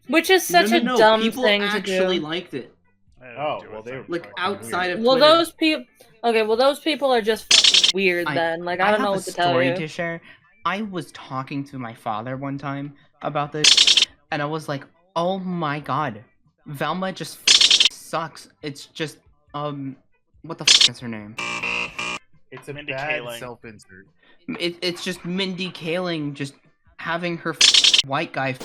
Which is such a dumb people thing to do. actually liked it. Oh, well, they were like outside of well, Twitter. those people. Okay, well, those people are just fucking weird. Then, like, I don't know what to tell you. I have a story to share. I was talking to my father one time about this, and I was like, "Oh my god, Velma just sucks." It's just what the f is her name? It's a Mindy bad Kaling. self-insert. It's just Mindy Kaling just having her white guy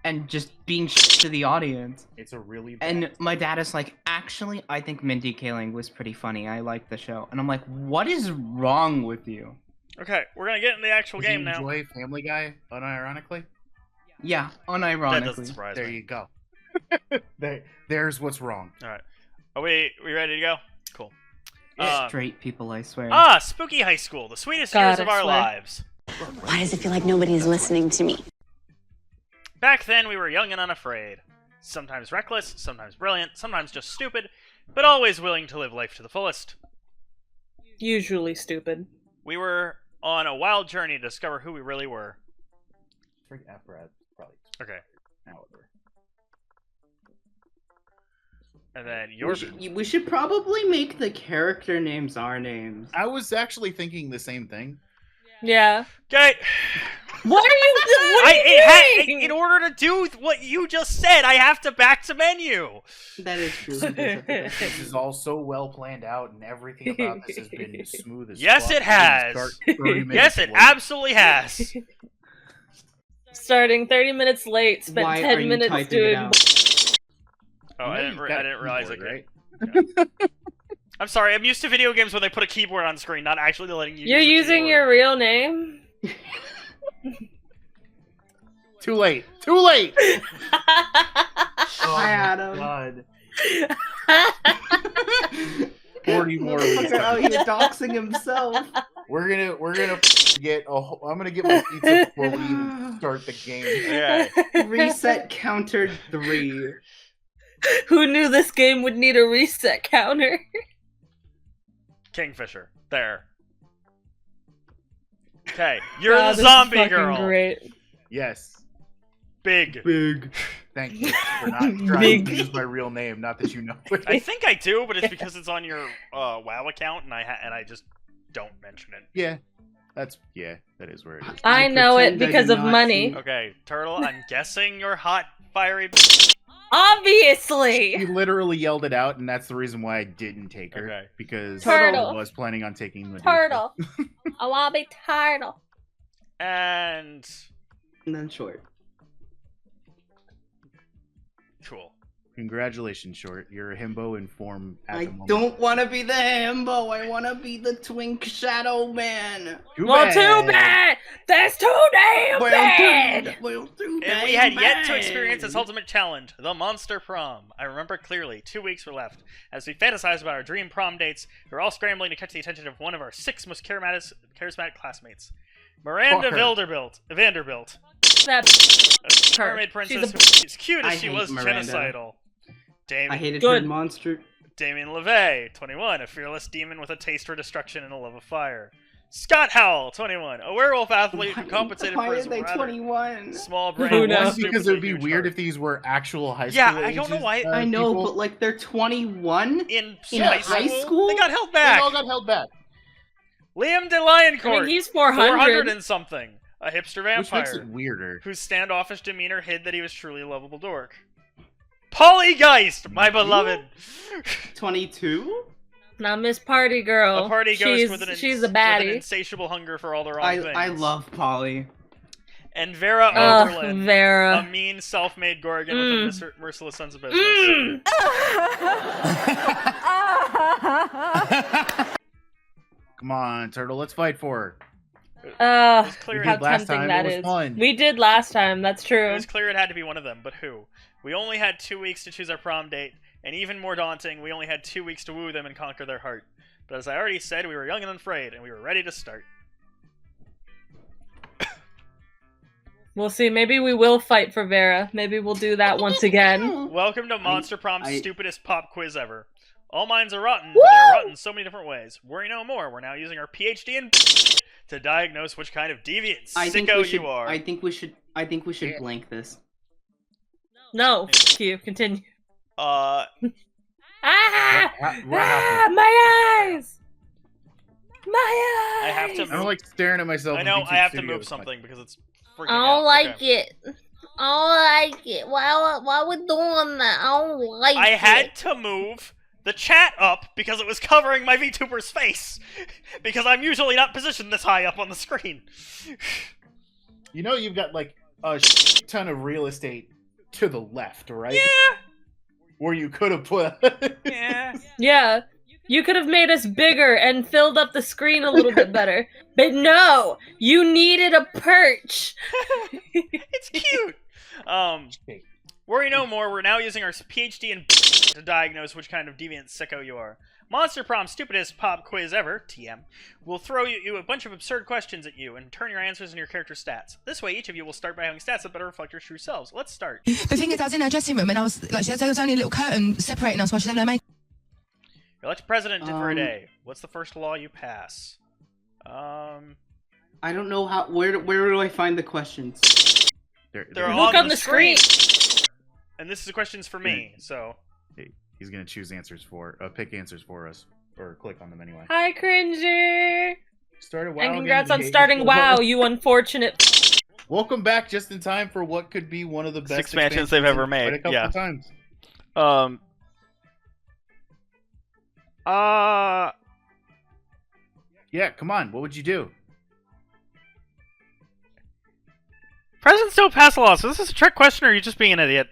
and just being to the audience. It's a really bad And my dad is like, actually, I think Mindy Kaling was pretty funny. I like the show. And I'm like, what is wrong with you? Okay, we're gonna get in the actual Does he game now. enjoy Family Guy, unironically? Yeah, That doesn't unironically. surprise There me. you go. There's what's wrong. Alright. Are we ready to go? Cool. Straight people, I swear. Spooky high school, the sweetest God, years of I our swear. lives. Why does it feel like nobody's listening to me? Back then, we were young and unafraid. Sometimes reckless, sometimes brilliant, sometimes just stupid, but always willing to live life to the fullest. Usually stupid. We were on a wild journey to discover who we really were. Frank Apparatus, probably. Okay. However. And then We should probably make the character names our names. I was actually thinking the same thing. Yeah. Okay. What are you doing? In order to do what you just said, I have to back to menu. That is true. This is all so well planned out, and everything about this has been smooth as Yes, fuck. it has. Start 30 minutes Yes, it late. absolutely has. Starting 30 minutes late, spent Why are 10 you minutes typing it doing. out? Oh, I didn't realize it. Right? I'm sorry. I'm used to video games when they put a keyboard on screen, not actually letting you. You're use the using keyboard. your real name? Too late. Too late. Hi, Adam. God. 40 more Motherfucker weeks. out here doxing himself. We're gonna get I'm gonna get my pizza before we even start the game. Yeah. Reset counter 3. Who knew this game would need a reset counter? Kingfisher. There. Okay, you're God, the this is zombie fucking girl. Great. Yes. Big. Big. Thank you for not trying Big. to use my real name. Not that you know it. I think I do, but it's because it's on your WoW account, and I just don't mention it. Yeah. That is where it is. I know it pretend I because do of not money. see- Okay, Turtle. I'm guessing you're hot, fiery. Obviously! He literally yelled it out, and that's the reason why I didn't take her. Okay. Because Turtle. I was planning on taking the Turtle. I wanna be turtle. And And then short. cool. Congratulations, Short. You're a himbo in form at I the moment. don't want to be the himbo. I want to be the twink shadow man. Well, too bad! That's too damn bad! Well, too And we damn had yet to bad. experience its ultimate challenge, the Monster Prom. I remember clearly, 2 weeks were left. As we fantasized about our dream prom dates, we were all scrambling to catch the attention of one of our 6 most charismatic classmates. Miranda Vanderbilt. That A mermaid princess who was cute I as she hate was Miranda. genocidal. I hated Good. her monster. Damien LeVay, 21, a fearless demon with a taste for destruction and a love of fire. Scott Howell, 21, a werewolf athlete who compensated Why for are his they rather 21? small brain. Who and knows? One, stupidly because it would be huge weird heart. if these were actual high school Yeah, I don't know ages, why- I know, people. but like they're 21 In in high school? They got held They back. all got held back. Liam de Lioncourt, I mean, he's 400. and something, a hipster Which makes vampire it weirder. whose standoffish demeanor hid that he was truly a lovable dork. Polly Geist, my beloved. 22. Now, Miss Party Girl. A party ghost with an she's a with an baddie. insatiable hunger for all the wrong things. I love Polly. And Vera Ugh, Oberlin, a Vera. mean self-made Gorgon with a merciless sense of business. Mm. Come on, Turtle, let's fight for her. Ugh, was clear how it did last tempting time, that it was is. fun. We did last time, that's It true. was clear it had to be one of them, but who? We only had 2 weeks to choose our prom date, and even more daunting, we only had 2 weeks to woo them and conquer their heart. But as I already said, we were young and unafraid, and we were ready to start. We'll see, maybe we will fight for Vera. Maybe we'll do that once again. Welcome to Monster Prom's I- stupidest pop quiz ever. All minds are rotten, Woo! but they're rotten in so many different ways. Worry no more, we're now using our PhD in to diagnose which kind of deviant I think sicko we should. you are. I think we should Yeah. blank this. No, f you. Continue. Uh, Ah! What Ah! happened? My eyes! My eyes! I have to I don't like staring at myself. I in know YouTube I have to Studios move much. something because it's freaking I don't out. like Okay. it. I don't like it. Why we doing that? I don't like I it. had to move the chat up because it was covering my VTuber's face. Because I'm usually not positioned this high up on the screen. You know, you've got like a ton of real estate to the left, right? Yeah. Where you could have put. Yeah. Yeah. You could have made us bigger and filled up the screen a little bit better. But no! You needed a perch! It's cute. Worry no more. We're now using our PhD in to diagnose which kind of deviant sicko you are. Monster Prom stupidest pop quiz ever, TM, will throw you a bunch of absurd questions at you and turn your answers into your character stats. This way, each of you will start by having stats that better reflect your true selves. Let's start. The thing is, I was in her dressing room and I was like, there was only a little curtain separating us while she was having her makeup. You're elected president for a day. What's the first law you pass? I don't know how. Where do I find the questions? They're Look on on the screen! And this is questions for me, so... He's gonna choose answers pick answers for us, or click on them anyway. Hi, Cringer! Started WoW And again congrats on today. starting WoW, you unfortunate... Welcome back just in time for what could be one of the best expansions they've ever made, quite a couple yeah. of times. Yeah, come on. What would you do? Presidents don't pass laws, so this is a trick question, or are you just being an idiot?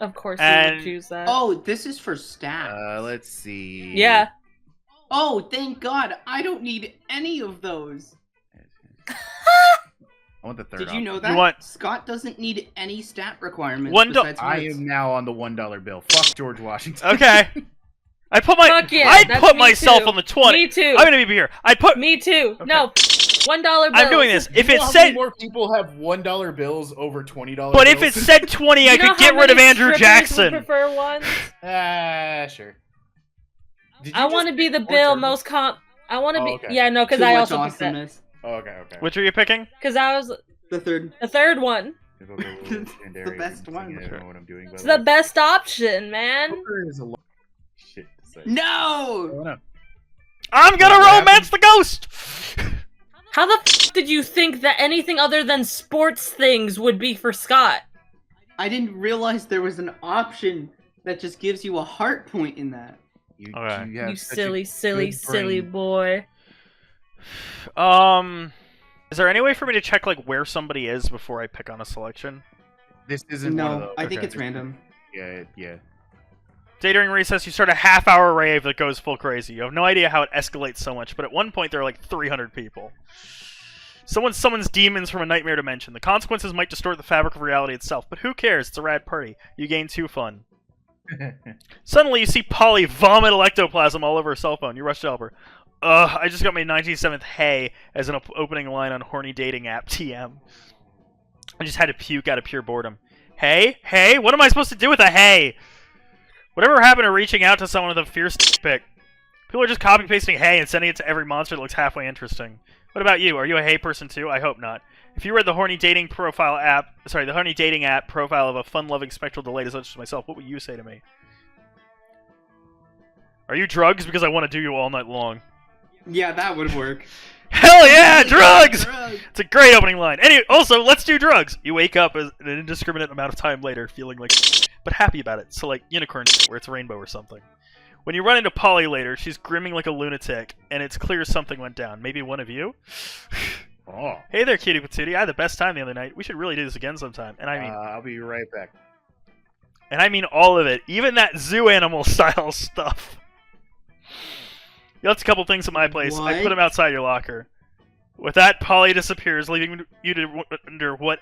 Of course you And- would choose that. Oh, this is for staff. Let's see. Yeah. Oh, thank God! I don't need any of those. I want the third. Did you know option. that? want- Scott doesn't need any stat requirements. One do- besides I words. am now on the $1 bill. Fuck George Washington. Okay. I put my... Fuck yeah, I'd that's put me myself too. on the 20. Me too. I'm gonna be here. I'd put... Me too. Okay. No. $1 bills. I'm doing this. If You it know how many said... more people have $1 bills over $20 But if it bills? said 20, I You know could get how rid of many Andrew strippers Jackson. would prefer ones? Sure. I want to be the bill most I want to be. okay. Yeah, no, because Too I much also picked that. awesomeness. Okay. Which are you picking? Because I was The third. the third one. The best one. I don't know what I'm doing. It's the best option, man. There's a lot of shit to say. No! Oh, no. I'm gonna What romance the ghost! How the f did you think that anything other than sports things would be for Scott? I didn't realize there was an option that just gives you a heart point in that. Okay. have You such a silly, silly brain. boy. Is there any way for me to check, like, where somebody is before I pick on a selection? This isn't one of No, those. I think Okay. it's random. Yeah. Day during recess, you start a half-hour rave that goes full crazy. You have no idea how it escalates so much, but at one point there are like 300 people. Someone summons demons from a nightmare dimension. The consequences might distort the fabric of reality itself, but who cares? It's a rad party. You gain 2 fun. Suddenly, you see Polly vomit electoplasm all over her cell phone. You rush to help her. Ugh, I just got my 97th hey as an opening line on horny dating app TM. I just had to puke out of pure boredom. Hey? Hey? What am I supposed to do with a hey? Whatever happened to reaching out to someone with a fierce pick? People are just copy-pasting hey and sending it to every monster that looks halfway interesting. What about you? Are you a hey person too? I hope not. If you read the horny dating app profile of a fun-loving spectral delight such as myself, what would you say to me? Are you drugs? Because I want to do you all night long. Yeah, that would work. Hell yeah, drugs! Drugs! It's a great opening line. Anyway, also, let's do drugs. You wake up as an indiscriminate amount of time later, feeling like, but happy about it. So like unicorn where it's rainbow or something. When you run into Polly later, she's grimming like a lunatic, and it's clear something went down. Maybe one of you? Oh. Hey there, cutie patootie. I had the best time the other night. We should really do this again sometime. And I mean, I'll be right back. and I mean all of it, even that zoo animal style stuff. You left a couple things at my place. I What? put them outside your locker. With that, Polly disappears, leaving you to wonder what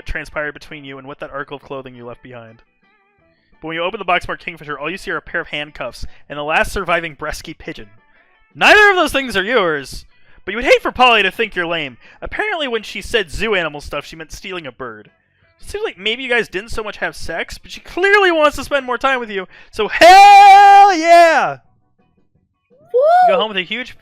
transpired between you and what that article of clothing you left behind. But when you open the box marked Kingfisher, all you see are a pair of handcuffs and the last surviving Bresky pigeon. Neither of those things are yours, but you would hate for Polly to think you're lame. Apparently when she said zoo animal stuff, she meant stealing a bird. It seems like maybe you guys didn't so much have sex, but she clearly wants to spend more time with you, so hell yeah! You go home with a huge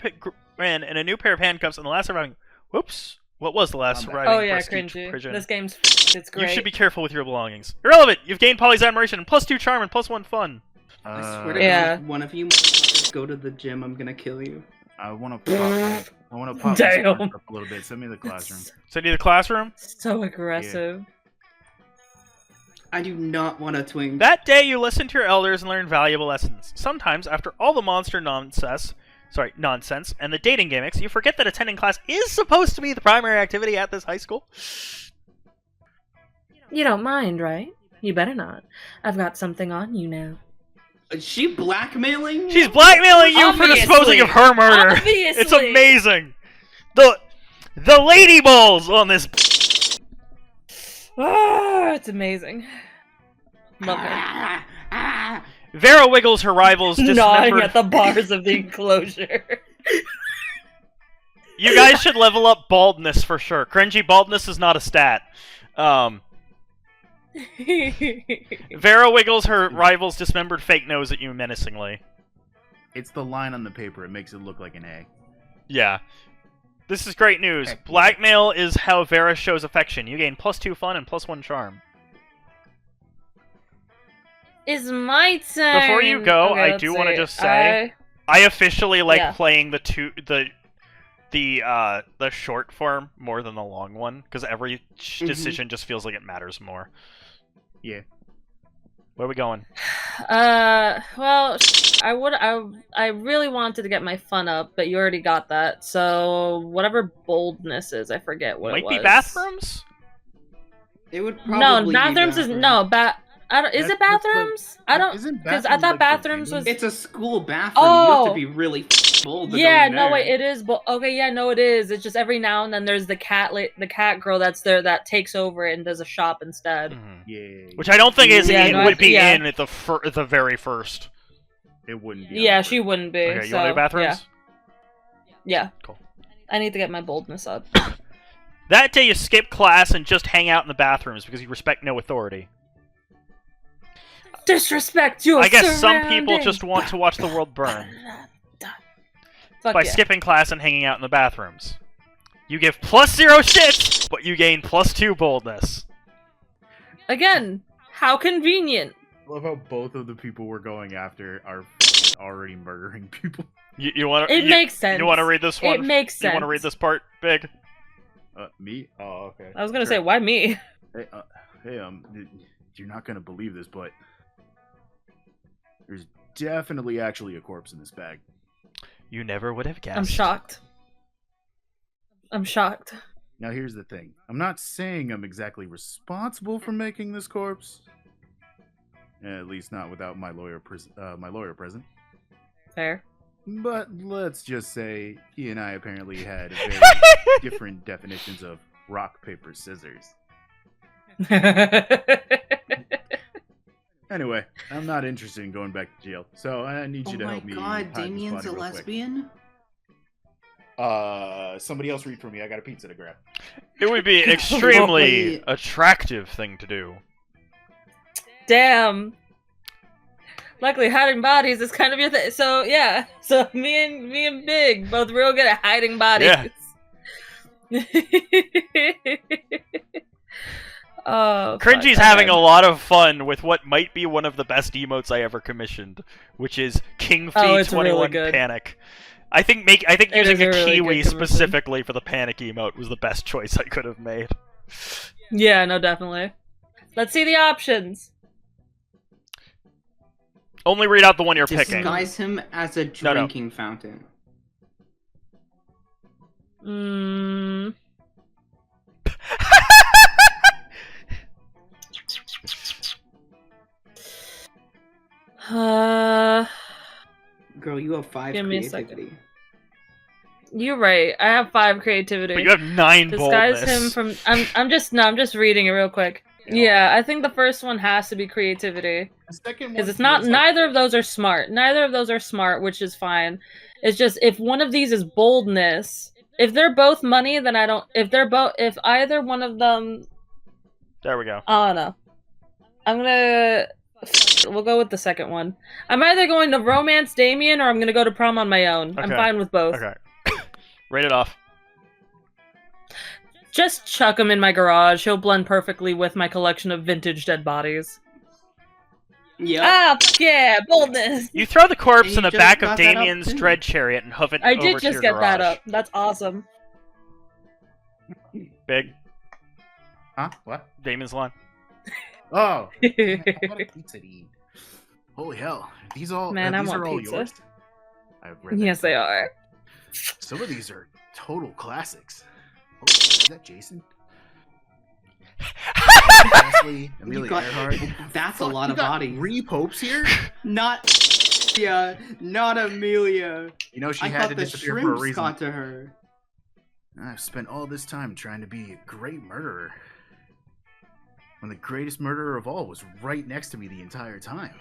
grin and a new pair of handcuffs and the last surviving... Whoops. What was the last I'm back. surviving Oh yeah, prestige cringy. prison? This game's it's great. You should be careful with your belongings. Irrelevant! You've gained Polly's admiration and +2 charm and +1 fun. I swear to Yeah. God, one of you motherfuckers go to the gym, I'm gonna kill you. I want to pop. I want to pop Damn. this up a little bit. Send me the classroom. Send you to the classroom? So aggressive. I do not want to twink. That day you listened to your elders and learned valuable lessons. Sometimes, after all the monster nonsense, and the dating gimmicks, you forget that attending class is supposed to be the primary activity at this high school. You don't mind, right? You better not. I've got something on you now. Is she blackmailing? She's blackmailing you for Obviously. disposing of her murder. Obviously. It's amazing. The lady balls on this. Ah, it's amazing. Love her. Vera wiggles her rival's Gnawing dismembered. at the bars of the enclosure. You guys should level up baldness for sure. Cringy baldness is not a stat. Vera wiggles her rival's dismembered fake nose at you menacingly. It's the line on the paper. It makes it look like an A. Yeah. This is great news. Heck yeah. Blackmail is how Vera shows affection. You gain +2 fun and +1 charm. It's my turn. Before you go, Okay, I let's do want to see. just say I officially like Yeah. playing the short form more than the long one because every decision just feels like it matters more. Yeah. Where are we going? Well, I really wanted to get my fun up, but you already got that. So whatever boldness is, I forget what it Might was. be bathrooms? It would No, probably bathrooms be is no I don't. Is it That's the- bathrooms? I don't. Isn't Because I thought bathrooms was. It's a school bathroom. You have Oh. to be really bold to go Yeah, in no, there. wait, it is. But okay, yeah, no, it is. It's just every now and then there's the cat girl that's there that takes over and does a shop instead. Mhm. Yeah. Which I don't think is Yeah, in, no, would be yeah. in at the very first. It wouldn't be. Yeah, on she wouldn't be. Okay, you so, want to do bathrooms? Yeah. Cool. I need to get my boldness up. That day you skip class and just hang out in the bathrooms because you respect no authority. Disrespect your I guess some people surroundings. just want to watch the world burn. Fuck By yeah. skipping class and hanging out in the bathrooms. You give +0 shit, but you gain +2 boldness. Again, how convenient. I love how both of the people we're going after are already murdering people. You want to? It makes sense. You want to read this one? It makes sense. You want to read this part, Big? Me? Oh, okay. I was gonna Sure. say, why me? Hey, you're not gonna believe this, but there's definitely actually a corpse in this bag. You never would have guessed. I'm shocked. I'm shocked. Now here's the thing. I'm not saying I'm exactly responsible for making this corpse. At least not without my lawyer present. Fair. But let's just say he and I apparently had very different definitions of rock, paper, scissors. Anyway, I'm not interested in going back to jail, so I need you to help me. Oh my hide god, this Damien's body a real quick. lesbian? Somebody else read for me. I got a pizza to grab. It would be extremely Lovely. attractive thing to do. Damn. Luckily, hiding bodies is kind of your thing. So yeah. So me and Big both real good at hiding bodies. Yeah. Oh. Cringy's fuck, having a okay. lot of fun with what might be one of the best emotes I ever commissioned, which is King Oh, Fee it's 21 really good. Panic. I think It using is a a really kiwi good commission. specifically for the panic emote was the best choice I could have made. Yeah, no, definitely. Let's see the options. Only read out the one you're picking. Disguise him as a No. drinking fountain. Mm. Girl, you have 5 Give me a creativity. You're right. I have 5 creativity. But you have 9 Disguise boldness. him from. I'm just reading it real quick. Yeah, I think the first one has to be creativity The second one because it's not. feels like- Neither of those are smart. Neither of those are smart, which is fine. It's just if one of these is boldness. If they're both money, then I don't. If either one of them, There we go. I don't know. I'm gonna. We'll go with the second one. I'm either going to romance Damien or I'm gonna go to prom on my own. I'm Okay. fine with both. Okay. Rate it off. Just chuck him in my garage. He'll blend perfectly with my collection of vintage dead bodies. Yep. Ah, yeah, boldness. You throw the corpse And in you the just back of got that up, Damien's too. dread chariot and hoof it I over did to just your get that garage. up. That's awesome. Big. Huh? What? Damien's line. Oh, I had a pizza to eat. Holy hell! These all Man, I these want are all pizza. yours. I've read that Yes, they are. Some of these are total classics. Oh, is that Jason? Ashley, Amelia Earhart. That's a Fuck, lot you of got bodies. 3 popes here. Not, yeah, not Amelia. You know she I had thought to the disappear for a shrimps reason. got to her. I've spent all this time trying to be a great murderer, when the greatest murderer of all was right next to me the entire time.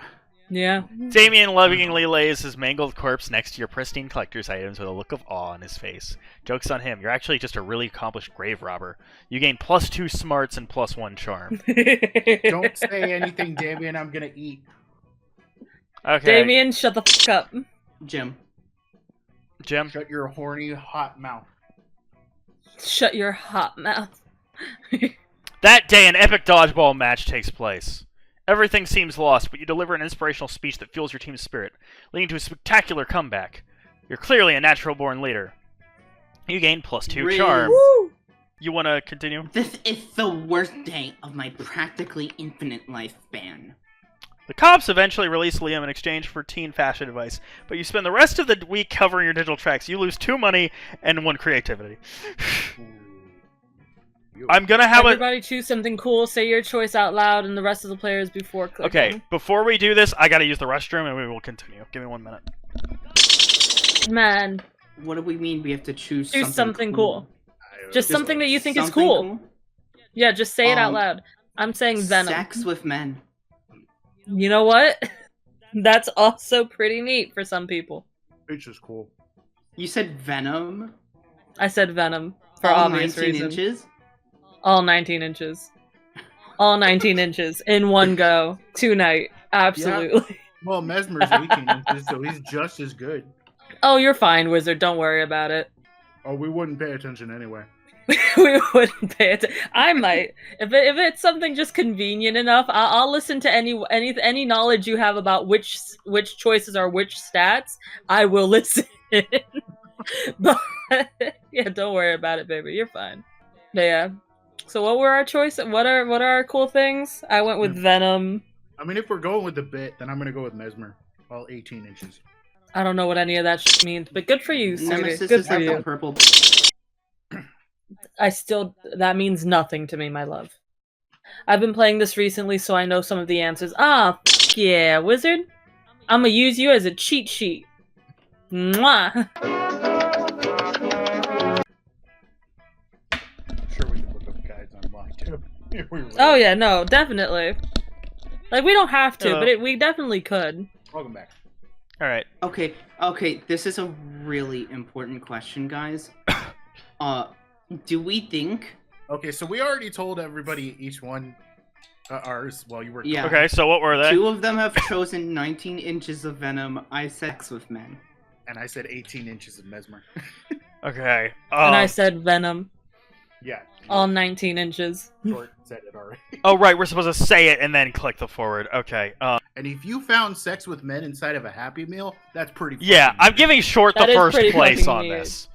Yeah. Damien lovingly lays his mangled corpse next to your pristine collector's items with a look of awe on his face. Joke's on him. You're actually just a really accomplished grave robber. You gain +2 smarts and +1 charm. Don't say anything, Damien. I'm gonna eat. Okay. Damien, shut the fuck up. Jim. Jim? Shut your horny, hot mouth. Shut your hot mouth. That day, an epic dodgeball match takes place. Everything seems lost, but you deliver an inspirational speech that fuels your team's spirit, leading to a spectacular comeback. You're clearly a natural-born leader. You gain +2 Riz. charm. Woo! You want to continue? This is the worst day of my practically infinite lifespan. The cops eventually release Liam in exchange for teen fashion advice, but you spend the rest of the week covering your digital tracks. You lose 2 money and 1 creativity. I'm gonna have Everybody choose something cool, say your choice out loud, and the rest of the players before clicking. Okay, before we do this, I gotta use the restroom and we will continue. Give me 1 minute. Man, What do we mean we have to choose choose something cool. Just something that you think is Something cool. Yeah, just say it out Um, loud. I'm saying Venom. Sex with men. You know what? That's also pretty neat for some people. It's just cool. You said Venom? I said Venom for All obvious 19 reason. inches? All 19 inches. All 19 inches in one go tonight. Absolutely. Well, Mesmer's 18 inches, so he's just as good. Oh, you're fine, Wizard. Don't worry about it. Oh, we wouldn't pay attention anyway. We wouldn't pay it. I might. If it's something just convenient enough, I'll listen to any knowledge you have about which choices are which stats. I will listen. But yeah, don't worry about it, baby. You're fine. But yeah. So what were our choices? What are our cool things? I went with Venom. I mean, if we're going with the bit, then I'm gonna go with Mesmer. All 18 inches. I don't know what any of that means, but good for you, sweetie. Nemesis Good is for like the you. purple. That means nothing to me, my love. I've been playing this recently, so I know some of the answers. Ah, yeah, Wizard. I'm gonna use you as a cheat sheet. Mwah. I'm sure we can look up guides online too. If we really- Oh yeah, no, definitely. Like we don't have to, Hello. but we definitely could. Welcome back. Alright. Okay, this is a really important question, guys. Do we think... Okay, so we already told everybody each one ours while you were. Yeah. Okay, so what were they? 2 of them have chosen 19 inches of Venom. I said sex with men. And I said 18 inches of Mesmer. Okay. And I said Venom. Yeah. All 19 inches. Short said it already. Oh, right, we're supposed to say it and then click the forward. Okay. And if you found sex with men inside of a Happy Meal, that's pretty. Yeah, fucking I'm neat. giving Short That the is first pretty place fucking on neat. this.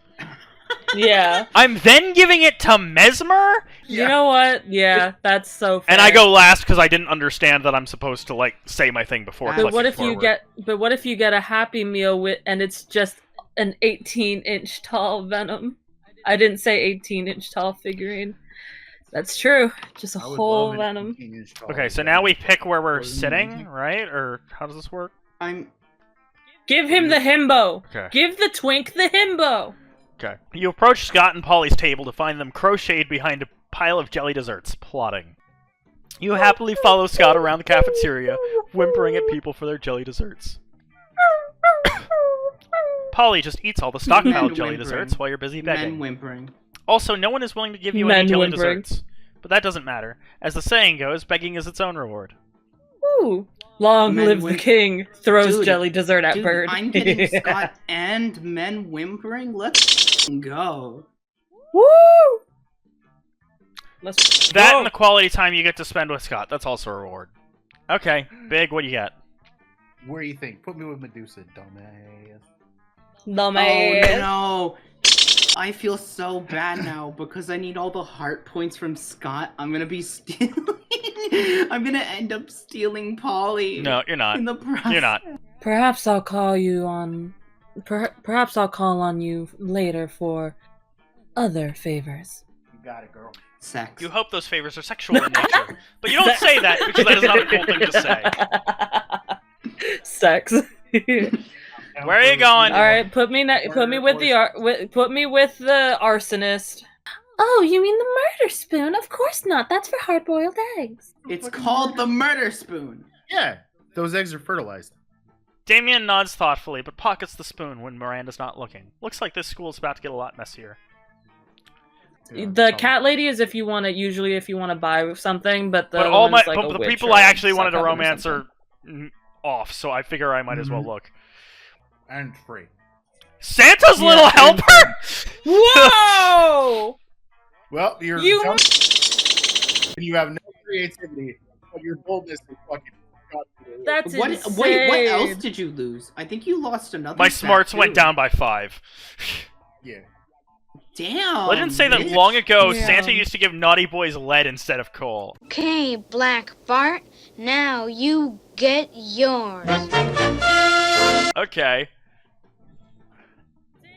Yeah. I'm then giving it to Mesmer, You know what? Yeah, that's so fair. and I go last because I didn't understand that I'm supposed to like say my thing before. But clicking But what if you forward. what if you get a Happy Meal and it's just an 18-inch tall Venom? I didn't say 18-inch tall figurine. That's true. Just a I would whole love an Venom. 18-inch tall Okay, so Venom. now we pick where we're Or sitting, maybe- right? Or how does this work? Give him the himbo. Okay. Give the twink the himbo. Okay. You approach Scott and Polly's table to find them crocheted behind a pile of jelly desserts, plotting. You happily follow Scott around the cafeteria, whimpering at people for their jelly desserts. Polly just eats all the stockpiled jelly whimpering. desserts while you're busy Men begging. whimpering. Also, no one is willing to give you Men any jelly whimpering. desserts. But that doesn't matter. As the saying goes, begging is its own reward. Woo. Long Men live the whim- king. Throws Dude, jelly dessert at Dude, bird. I'm getting Scott and men whimpering. Let's go. Woo! Let's That go. and the quality time you get to spend with Scott. That's also a reward. Okay, Big, what do you got? Where do you think? Put me with Medusa, dumbass. No man. Oh no! I feel so bad now because I need all the heart points from Scott. I'm gonna be stealing. I'm gonna end up stealing Polly. No, you're not. In the process. You're not. Perhaps I'll call you on. Perhaps I'll call on you later for other favors. You got it, girl. Sex. You hope those favors are sexual in nature. But you don't say that because that is not a cool thing to say. Sex. Where are you going? All right, put me with the arsonist. Oh, you mean the murder spoon? Of course not. That's for hard-boiled eggs. It's called the murder spoon. Yeah, those eggs are fertilized. Damien nods thoughtfully, but pockets the spoon when Miranda's not looking. Looks like this school's about to get a lot messier. The cat lady is if you want to buy something, but the But other all one's my like a but the witch people or I actually wanted to succubus or romance are something. off, so I figure I might as well look. And free. Santa's little helper? Whoa! Well, you have no creativity, but your boldness is fucking. That's What? insane. Wait, what else did you lose? I think you lost another. My stat, smarts too. went down by 5. Yeah. Damn. Legends say that bitch. long ago, Yeah. Santa used to give naughty boys lead instead of coal. Okay, Black Bart, now you get yours. Okay.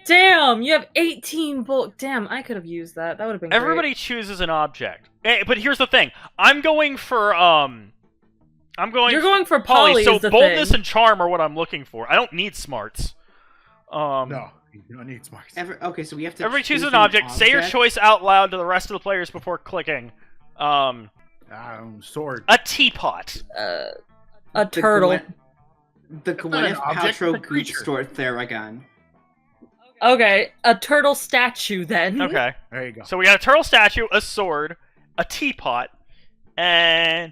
Damn, you have 18 bulk. Damn, I could have used that. That would have been Everybody chooses an object. Hey, but here's the thing. I'm going for You're going for Polly, Polly. so is the boldness thing. and charm are what I'm looking for. I don't need smarts. No, you don't need smarts. Okay, so we have to. Everybody choose choose an object. Say your choice out loud to the rest of the players before clicking. Sword. A teapot. A turtle. The That's not an Gwyneth object, it's a Paltrow Goop creature. Store Theragon. Okay, a turtle statue then. Okay. There you go. So we got a turtle statue, a sword, a teapot, and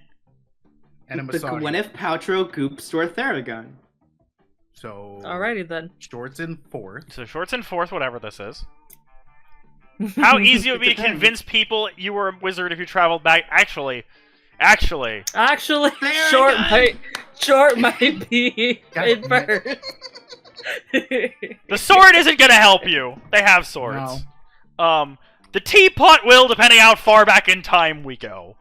And a The massage. Gwyneth Paltrow Goop Store Theragon. So. Alrighty then. Shorts in fourth. so shorts in 4th, whatever this is. How easy it would be to Depends. convince people you were a wizard if you traveled back? Actually, Actually, There short I might be God in damn it. first. the sword isn't gonna help you. They have swords. The teapot will, depending how far back in time we go.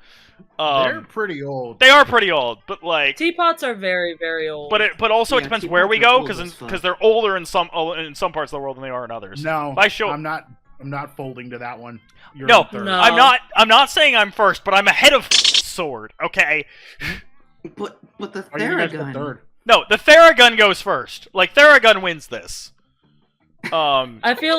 They're pretty old. They are pretty old, but like, Teapots are very, very old. but also it Yeah, depends where we teapots are go, old as fuck. because they're older in some parts of the world than they are in others. No, By show, I'm not folding to that one. You're No, in third. No. I'm not saying I'm first, but I'm ahead of sword. Okay. But the Are you guys the Theragun. third? No, the Theragun goes first. Like Theragun wins this. I feel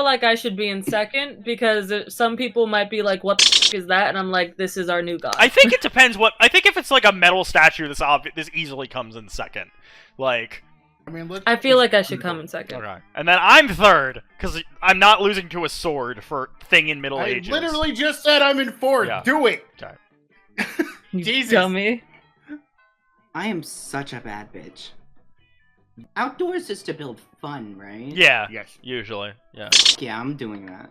like I should be in second because some people might be like, "What the f- is that?" And I'm like, "This is our new god." I think it depends what. I think if it's like a metal statue, this easily comes in second. Like. I mean, I feel like I should come in second. Okay. And then I'm third because I'm not losing to a sword for thing in Middle I Ages. literally just said I'm in fourth. Yeah. Do it. Okay. You Jesus. dummy. I am such a bad bitch. Outdoors is to build fun, right? Yeah. Yes. Usually. Yeah. Yeah, I'm doing that.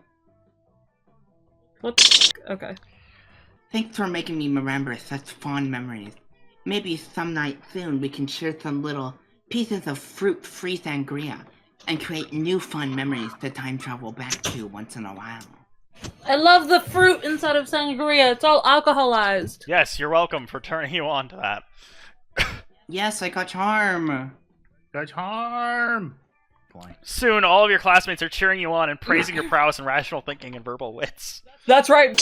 What? The f- okay. Thanks for making me remember such fond memories. Maybe some night soon we can share some little pieces of fruit-free sangria and create new fun memories to time travel back to once in a while. I love the fruit inside of sangria. It's all alcoholized. Yes, you're welcome for turning you on to that. Yes, I got charm. Got harm. Blank. Soon, all of your classmates are cheering you on and praising your prowess in rational thinking and verbal wits. That's right.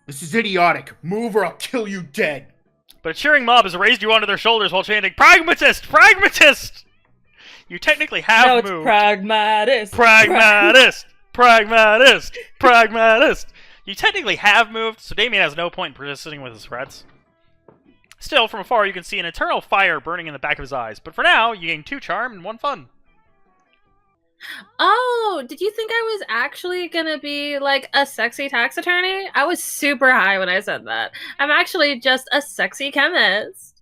This is idiotic. Move or I'll kill you dead. But a cheering mob has raised you onto their shoulders while chanting, "Pragmatist! Pragmatist!" You technically have No, it's moved. pragmatist. Pragmatist! Pragmatist! Pragmatist! You technically have moved, so Damien has no point in persisting with his threats. Still, from afar, you can see an eternal fire burning in the back of his eyes. But for now, you gain 2 charm and 1 fun. Oh, did you think I was actually gonna be like a sexy tax attorney? I was super high when I said that. I'm actually just a sexy chemist.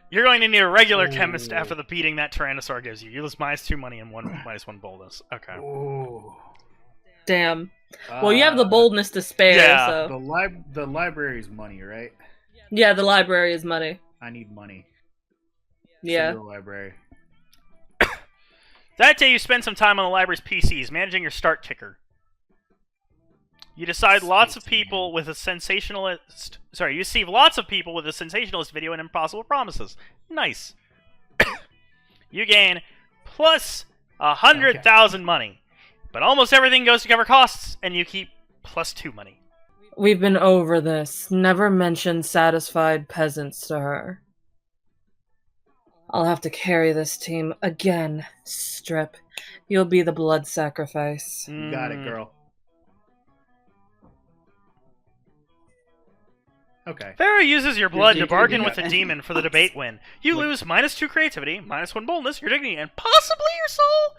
You're going to need a regular chemist after the beating that Tyrannosaur gives you. You lose -2 money and -1 boldness. Okay. Oh. Damn. Well, you have the boldness to spare, yeah. so... The library is money, right? Yeah, the library is money. I need money. Yeah. Send the library. That day, you spend some time on the library's PCs, managing your start ticker. You decide lots of people with a sensationalist... Sorry, you see lots of people with a sensationalist video and impossible promises. Nice. You gain plus 100,000 money. But almost everything goes to cover costs, and you keep plus 2 money. We've been over this. Never mention satisfied peasants to her. I'll have to carry this team again, Strip. You'll be the blood sacrifice. You got it, girl. Okay. Pharaoh uses your blood to taking bargain it. with the demon for the debate win. You lose -2 creativity, -1 boldness, your dignity, and possibly your soul.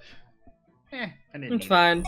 I didn't It's need fine.